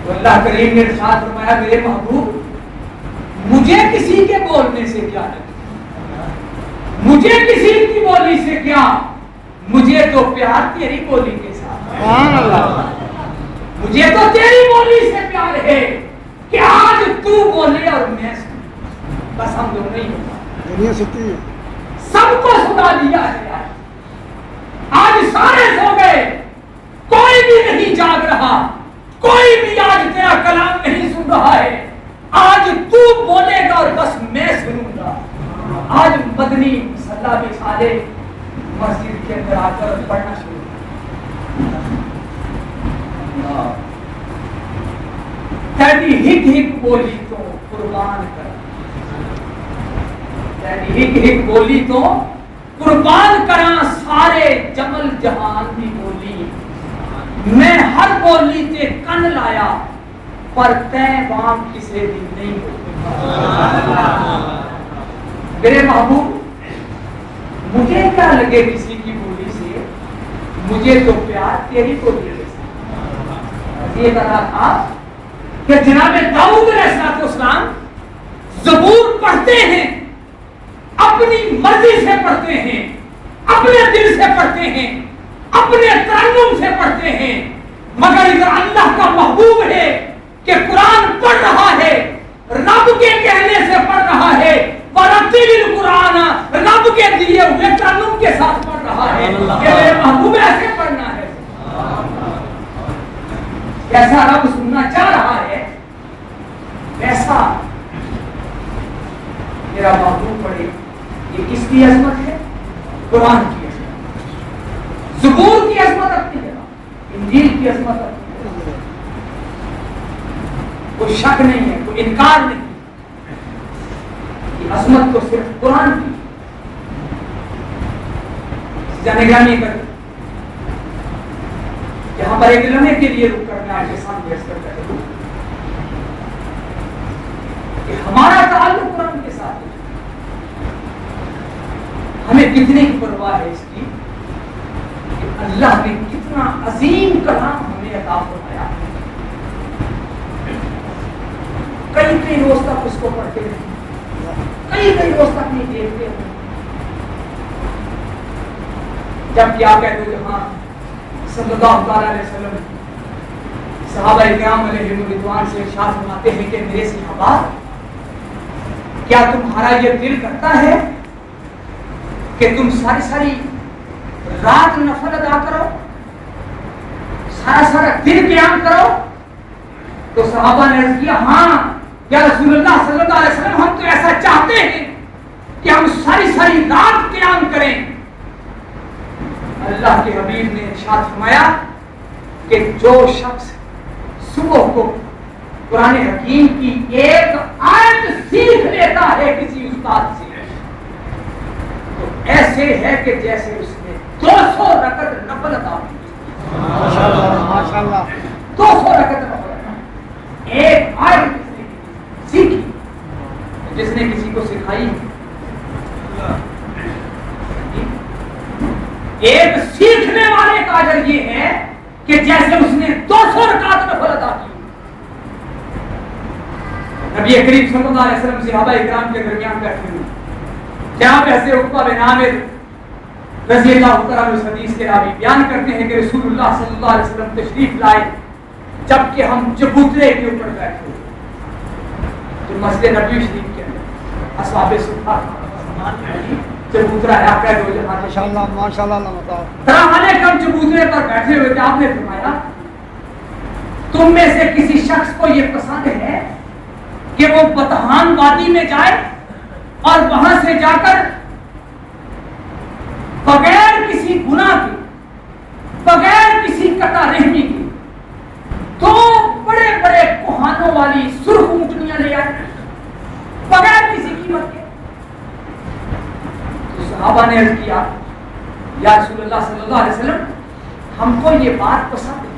تو اللہ کریم نے ارشاد فرمایا میرے محبوب مجھے کسی کے بولنے سے کیا ہے، مجھے کسی کی بولی سے کیا، مجھے تو پیار تیری بولی کے ساتھ، سبحان اللہ، مجھے تو تیری بولی سے پیار ہے کہ آج تو بولے اور میں سنوں، بس ہم دونوں ہی ہوگا، دنیا ستی ہے، سب کو سنا دیا ہے، آج سارے سو گئے، کوئی بھی نہیں جاگ رہا، کوئی بھی آج تیرا کلام نہیں سن رہا ہے، آج تو بولے گا اور بس میں سنوں گا۔ آج مدنی مصلی بچھا دے، مسجد کے اندر آ کر پڑھنا شروع تیری ہک ہک بولی تو قربان کر، تیری ہک ہک بولی تو قربان کراں سارے جمل جہان دی بولی، میں ہر بولی تے کن لایا پر تے وام کسے دی نہیں ہوتی۔ میرے محبوب مجھے کیا لگے کسی کی بولی سے، مجھے تو پیار تیری بولی سے۔ یہ کہا تھا کہ جناب داؤد علیہ السلام زبور پڑھتے ہیں، اپنی مرضی سے پڑھتے ہیں، اپنے دل سے پڑھتے ہیں، اپنے ترنم سے پڑھتے ہیں، مگر ادھر اللہ کا محبوب ہے کہ قرآن پڑھ رہا ہے، رب کے کہنے سے پڑھ رہا ہے، وَرَتِّلِ الْقُرْآنَ رب کے دیے ہوئے ترنم کے ساتھ پڑھ رہا ہے کہ میرے محبوب ایسے پڑھنا ہے، جیسا رب سننا چاہ رہا ہے ویسا میرا محبوب پڑھے۔ یہ کس کی عظمت ہے؟ قرآن کی عظمت، زبور کی عظمت اپنی جگہ، انجیل کی عظمت اپنی جگہ۔ کوئی شک نہیں ہے، کوئی انکار نہیں کہ عظمت تو صرف قرآن کی نگرانی کر۔ یہاں پر ایک لمحے کے لیے رک کر میں آپ کے سامنے عرض کرتا ہوں کہ ہمارا تعلق قرآن کے ساتھ ہے، ہمیں کتنے کی پرواہ ہے اس کی کہ اللہ نے کتنا عظیم کلام ہمیں عطا فرمایا، کئی روز تک اس کو پڑھتے رہے، کئی روز تک نہیں دیکھتے ہیں، جب کیا کہتے جہاں صلی اللہ تعالی علیہ وسلم صحابہ کرام علیہم رضوان سے ارشاد فرماتے ہیں کہ میرے صحابہ کیا تمہارا یہ دل کرتا ہے کہ تم ساری رات نفل ادا کرو، سارا دن قیام کرو؟ تو صحابہ نے عرض کیا ہاں یا رسول اللہ صلی اللہ علیہ وسلم، ہم تو ایسا چاہتے ہیں کہ ہم ساری رات قیام کریں۔ اللہ کے حبیب نے ارشاد فرمایا کہ جو شخص صبح کو قرآن حکیم کی ایک آیت سیکھ لیتا ہے کسی استاد سے، تو ایسے ہے کہ جیسے اس نے 200 رکعت نفل ادا کی۔ ماشاءاللہ 200 رکعت نفل ادا، ایک آیت جس نے سیکھی، جس نے کسی کو سکھائی، ایک سیکھنے والے کا اجر یہ ہے کہ جیسے اس نے 200 رکعت نفل ادا کی۔ نبی کریم صلی اللہ علیہ وسلم صحابہ اکرام کے درمیان بیٹھے ہوئے، جہاں ایسے عقبہ بن عامر رضی اللہ تعالیٰ عنہ اس حدیث کے راوی بیان کرتے ہیں کہ رسول اللہ صلی اللہ علیہ وسلم تشریف لائے جبکہ ہم چبوترے کے اوپر بیٹھے ہوئے، تو مسجد نبوی شریف کے اندر اصحاب صفہ چبوترا ہے، آپ کہہ دو جہاں ماشاءاللہ ماشاءاللہ بتاؤ طرح علیہ ہم چبوترے پر بیٹھے ہوئے تھے، آپ نے فرمایا تم میں سے کسی شخص کو یہ پسند ہے کہ وہ بطحان وادی میں جائے اور وہاں سے جا کر بغیر کسی گناہ کے، بغیر کسی قطع رحمی کے 2 بڑے کوہانوں والی سرخ اونٹنیاں لے آئے بغیر کسی قیمت کے؟ تو صحابہ نے عرض کیا یا رسول اللہ صلی اللہ علیہ وسلم، ہم کو یہ بات پسند ہے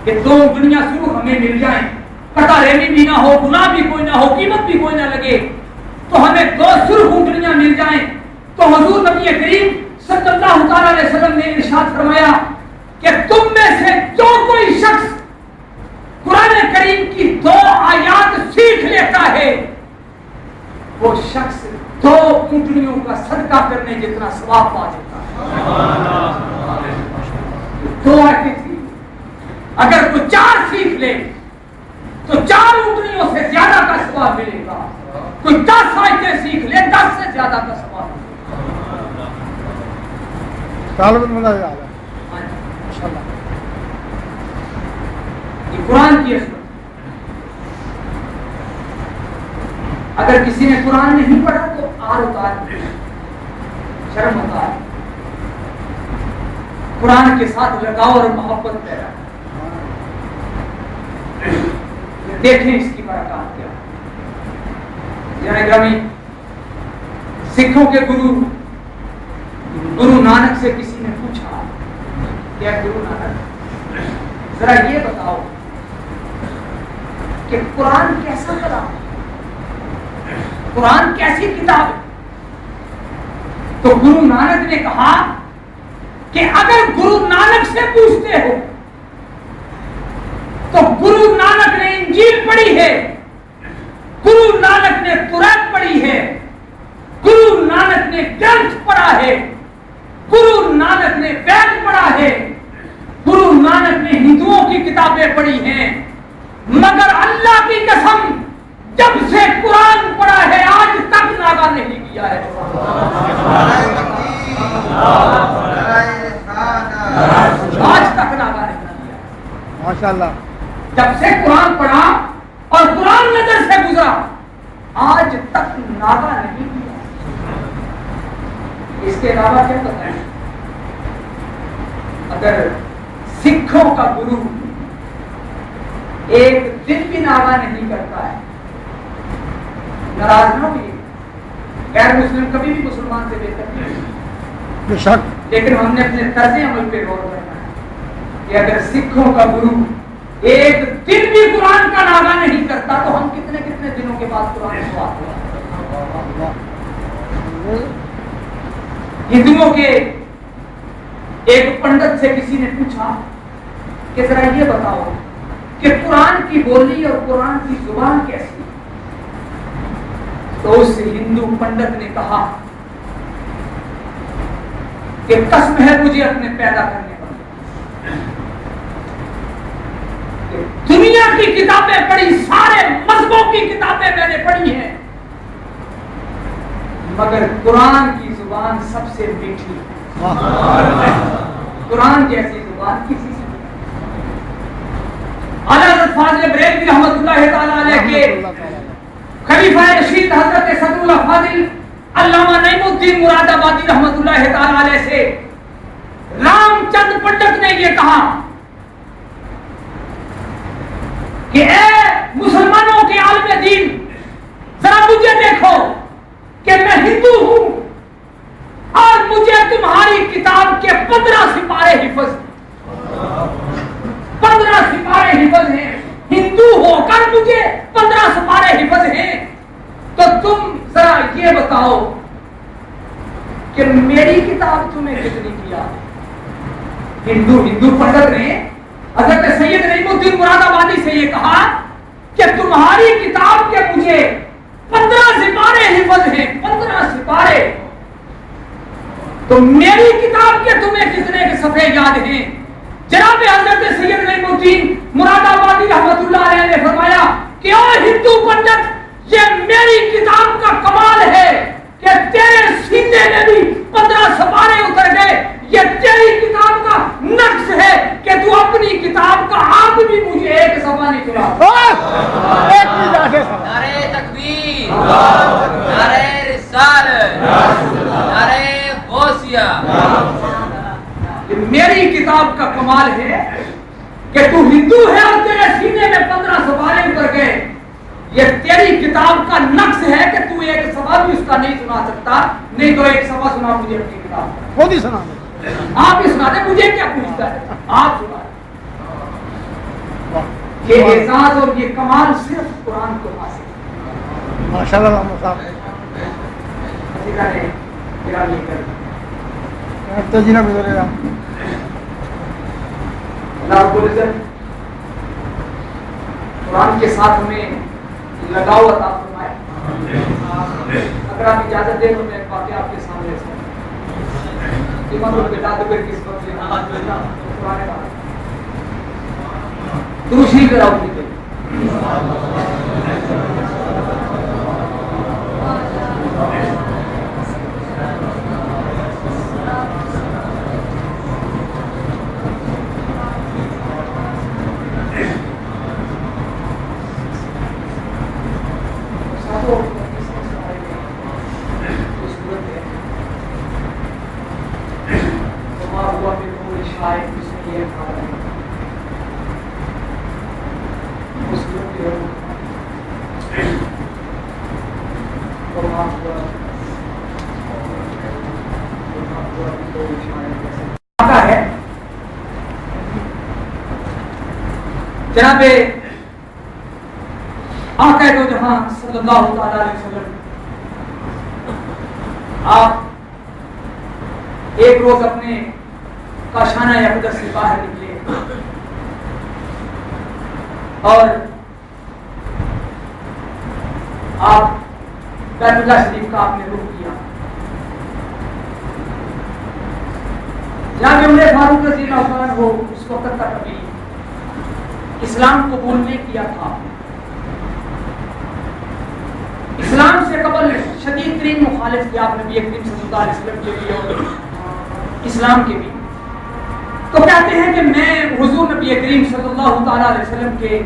کہ 2 اونٹنیاں سرخ ہمیں مل جائیں، قطع رحمی بھی نہ ہو، گناہ بھی کوئی نہ ہو، قیمت بھی کوئی نہ لگے، تو ہمیں 2 سرخ اونٹنیاں مل جائیں۔ تو حضور نبی کریم صلی اللہ تعالی علیہ وسلم نے ارشاد فرمایا کہ تم میں سے جو کوئی شخص قرآن کریم کی 2 آیات سیکھ لیتا ہے وہ شخص 2 اونٹنیوں کا صدقہ کرنے جتنا ثواب پا جاتا ہے۔ 2 آیتیں تھی، اگر کوئی 4 سیکھ لے تو 4 اونٹنیوں سے زیادہ کا ثواب ملے گا، کوئی 10 آیتیں سیکھ لے 10 سے زیادہ کا ثواب ملے گا۔ طالب المدہ ماشاءاللہ یہ قرآن کی عظمت۔ اگر کسی نے قرآن نہیں پڑھا تو آر اتار، شرم اتار، قرآن کے ساتھ لگاؤ اور محبت پیدا، دیکھیں اس کی برکات کیا۔ جناب گرامی، سکھوں کے گرو نانک سے کسی نے پوچھا کہ گرو نانک ذرا یہ بتاؤ کہ قرآن کیسا کلام ہے، قرآن کیسی کتاب ہے؟ تو گرو نانک نے کہا کہ اگر گرو نانک سے پوچھتے ہو تو گرو نانک نے انجیل پڑھی ہے، گرو نانک نے قرآن پڑھی ہے، گرو نانک نے گرنتھ پڑھا ہے، گرو نانک نے وید پڑھا ہے، گرو نانک نے ہندوؤں کی کتابیں پڑھی ہیں، مگر اللہ کی قسم جب سے قرآن پڑھا ہے آج تک ناغہ نہیں کیا ہے۔ آج تک ناغہ نہیں کیا ماشاءاللہ۔ جب سے قرآن پڑھا اور قرآن نظر سے گزرا آج تک ناغہ نہیں کیا۔ اس کے علاوہ کیا پتہ ہے؟ اگر سکھوں کا گرو ایک دن بھی ناغہ نہیں کرتا ہے، ناراض نہ ہوئے، غیر مسلم کبھی بھی مسلمان سے بہتر نہیں، بے شک، لیکن ہم نے اپنے طرز عمل پہ غور کرنا ہے کہ اگر سکھوں کا گرو ایک دن بھی قرآن کا ناغہ نہیں کرتا تو ہم کتنے کتنے دنوں کے بعد قرآن کو آتے ہیں۔ ہندوؤں کے ایک پنڈت سے کسی نے پوچھا کہ ذرا یہ بتاؤ کہ قرآن کی بولی اور قرآن کی زبان کیسی؟ تو اس ہندو پنڈت نے کہا کہ قسم ہے مجھے اپنے پیدا کرنے پر، دنیا کی کتابیں پڑھی، سارے مذہبوں کی کتابیں میں نے پڑھی ہیں، مگر قرآن کی زبان سب سے میٹھی ہے، قرآن جیسی زبان کسی سے نہیں۔ حضرت فاضل بریلوی رحمۃ اللہ تعالی علیہ کے خلیفہ رشید حضرت صدر اللہ فاضل علامہ نعیم الدین مراد آبادی رحمۃ اللہ تعالی علیہ سے رام چند پنڈت نے یہ کہا کہ اے مسلمانوں کے عالم دین، ذرا مجھے دیکھو کہ میں ہندو ہوں اور مجھے تمہاری کتاب کے 15 سپارے حفظ، 15 سپارے حفظ ہیں، ہندو ہو کر مجھے 15 سپارے حفظ ہیں، تو تم ذرا یہ بتاؤ کہ میری کتاب تمہیں کتنی کیا؟ ہندو پنڈت نے حضرت سید نعیم الدین مراد آبادی سے یہ کہا کہ تمہاری کتاب کے مجھے 15 سپارے حفظ ہیں، 15 سپارے، تو میری کتاب کے تمہیں کتنے کے صفحے یاد ہیں؟ جناب حضرت سید نعیم الدین مراد آبادی رحمۃ اللہ علیہ نے فرمایا کہ او ہندو پنڈت، یہ میری کتاب کا کمال ہے کہ تیرے سینے میں بھی 15 سپارے اتر گئے، یہ تیری کتاب کا نقص ہے کہ تو اپنی کتاب کا آپ بھی مجھے ایک صفحہ نہیں سنا۔ نعرہ تکبیر، نعرہ رسالت، نعرہ غوثیہ۔ میری کتاب کا کمال ہے کہ تو ہندو ہے اور تیرے سینے میں 15 سپارے اتر گئے، یہ تیری کتاب کا نقص ہے کہ تو ایک صفحہ بھی اس کا نہیں سنا سکتا، نہیں تو ایک صفحہ سنا مجھے اپنی کتاب کا، خود ہی سنا آپ ہی سنا دیں، مجھے کیا پوچھتا ہے، آپ سنا دیں۔ یہ اعزاز اور یہ کمال صرف قرآن کو حاصل ہے۔ ماشاءاللہ علامہ صاحب، تجینہ گزرے گا اللہ رب العزت قرآن کے ساتھ ہمیں لگاؤ عطا فرمائے۔ اگر آپ اجازت دیں تو میں ایک واقعہ آپ کے سامنے سے دوسری کراؤ کی جناب آقا دو جہاں صلی اللہ تعالی علیہ وسلم آپ ایک روز اپنے کاشانہ اقدس سے باہر نکلے اور آپ بیت اللہ شریف کا آپ نے رخ کیا۔ جناب عمر فاروق رضی اللہ عنہ وہ اس وقت تک ابھی اسلام قبول نہیں کیا تھا، اسلام سے قبل شدید ترین مخالف تھے آپ نبی کریم صلی اللہ علیہ وسلم کے بھی اور اسلام کے بھی۔ تو کہتے ہیں کہ میں حضور نبی کریم صلی اللہ تعالی علیہ وسلم کے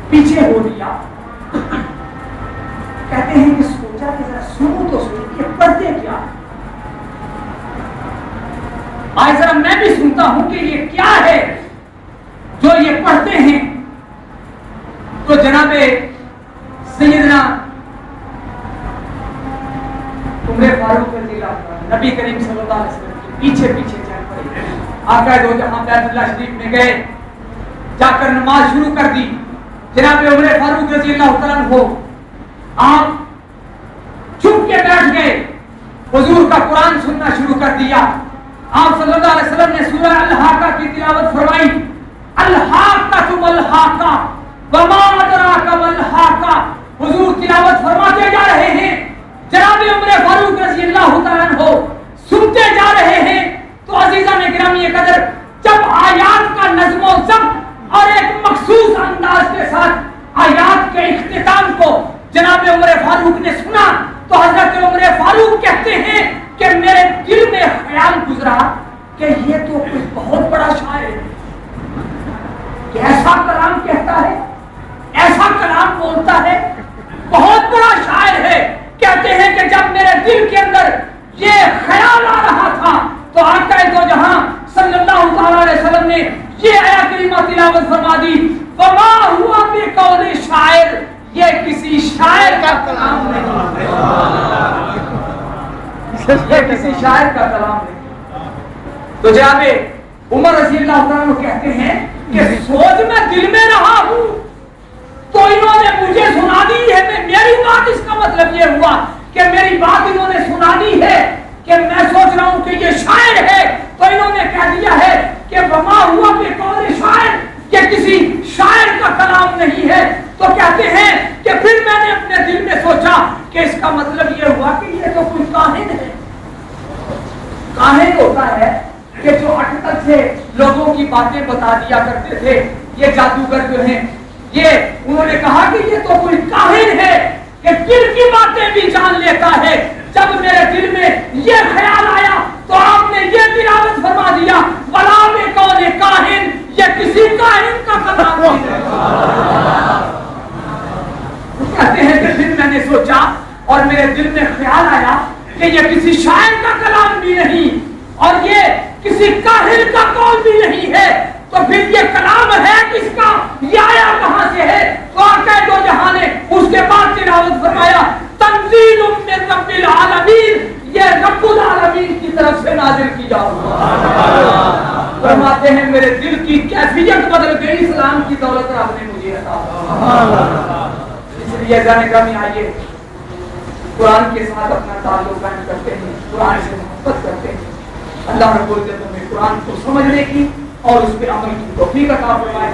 پیچھے ہو لیا، کہتے ہیں کہ سوچا کہ ذرا سنو تو سنو کہ پڑھتے کیا، آئے ذرا میں بھی سنتا ہوں کہ یہ کیا ہے جو یہ پڑھتے ہیں۔ تو جناب سیدنا عمر فاروق رضی اللہ عنہ نبی کریم صلی اللہ علیہ وسلم کے پیچھے پیچھے چل پڑے. آقا دو جہاں بیت اللہ شریف میں گئے, جا کر نماز شروع کر دی. جناب عمر فاروق رضی اللہ تعالیٰ عنہ آپ چھپ کے بیٹھ گئے, حضور کا قرآن سننا شروع کر دیا. آپ صلی اللہ علیہ وسلم نے سورہ الحاقہ کی تلاوت فرمائی. الحاقہ ملحاقہ وما ادراک ملحاقہ, حضور تلاوت فرماتے جا رہے ہیں. جناب عمر فاروق رضی اللہ تعالیٰ عنہ سنتے جا رہے ہیں. تو عزیزان گرامی قدر, جب آیات کا نظم و ضبط اور ایک مخصوص انداز کے ساتھ آیات کے اختتام کو جناب عمر فاروق نے سنا, تو حضرت عمر فاروق کہتے ہیں کہ میرے دل میں خیال گزرا کہ یہ تو کوئی بہت بڑا شاعر ہے, کہ ایسا کلام کہتا ہے, ایسا کلام بولتا ہے, بہت بڑا شاعر ہے. کہتے ہیں کہ جب میرے دل کے اندر یہ خیال آ رہا تھا تو آقا دو جہاں صلی اللہ تعالی علیہ وسلم نے یہ آیت کریمہ تلاوت فرما دی. وما ہوا بقول شاعر, یہ کسی شاعر کا کلام نہیں, یہ کسی شاعر کا کلام نہیں. تو جناب عمر رضی اللہ تعالیٰ عنہ کہتے ہیں کہ سوچ میں دل میں رہا ہوں تو انہوں نے مجھے سنا دی ہے. میری بات, اس کا مطلب یہ ہوا کہ میری بات انہوں نے سنا دی ہے کہ میں سوچ رہا ہوں کہ یہ شاعر ہے, تو انہوں نے کہہ دیا ہے کہ وما ہوا بقول شاعر, یہ کسی شاعر کا کلام نہیں ہے. تو کہتے ہیں کہ پھر میں نے اپنے دل میں سوچا کہ اس کا مطلب یہ ہوا کہ یہ تو کوئی کاہن ہے. کاہن ہوتا ہے کہ جو اٹکل سے لوگوں کی باتیں بتا دیا کرتے تھے. یہ جادوگر جو ہیں, یہ انہوں نے کہا کہ یہ تو کوئی کاہن ہے کہ دل کی باتیں بھی جان لیتا ہے. جب میرے دل میں یہ خیال آیا تو آپ نے یہ تلاوت فرما دیا ولا بقول کاہن, یہ کسی کاہن کا کلام نہیں ہے. کہتے ہیں کہ پھر میں نے سوچا اور میرے دل میں خیال آیا کہ یہ کسی شاعر کا کلام بھی نہیں اور یہ کسی کاہن کا قول بھی نہیں ہے. تو پھر یہ کلام ہے کس کا, یہ آیا کہاں سے ہے؟ تو آقا دو جہاں نے اس کے بعد تلاوت فرمایا تنزیل من رب العالمین, یہ رب العالمین کی طرف سے نازل کی جا رہی. فرماتے ہیں میرے دل کی کیفیت بدل گئی, اسلام کی دولت رب نے مجھے عطا. اس لیے جانے کا میں آئیے قرآن کے ساتھ اپنا تعلق قائم کرتے ہیں, قرآن سے محبت کرتے ہیں. اللہ رب العزت ہمیں قرآن کو سمجھنے کی اور اس پہ عمل کی توفیق عطا فرمائے.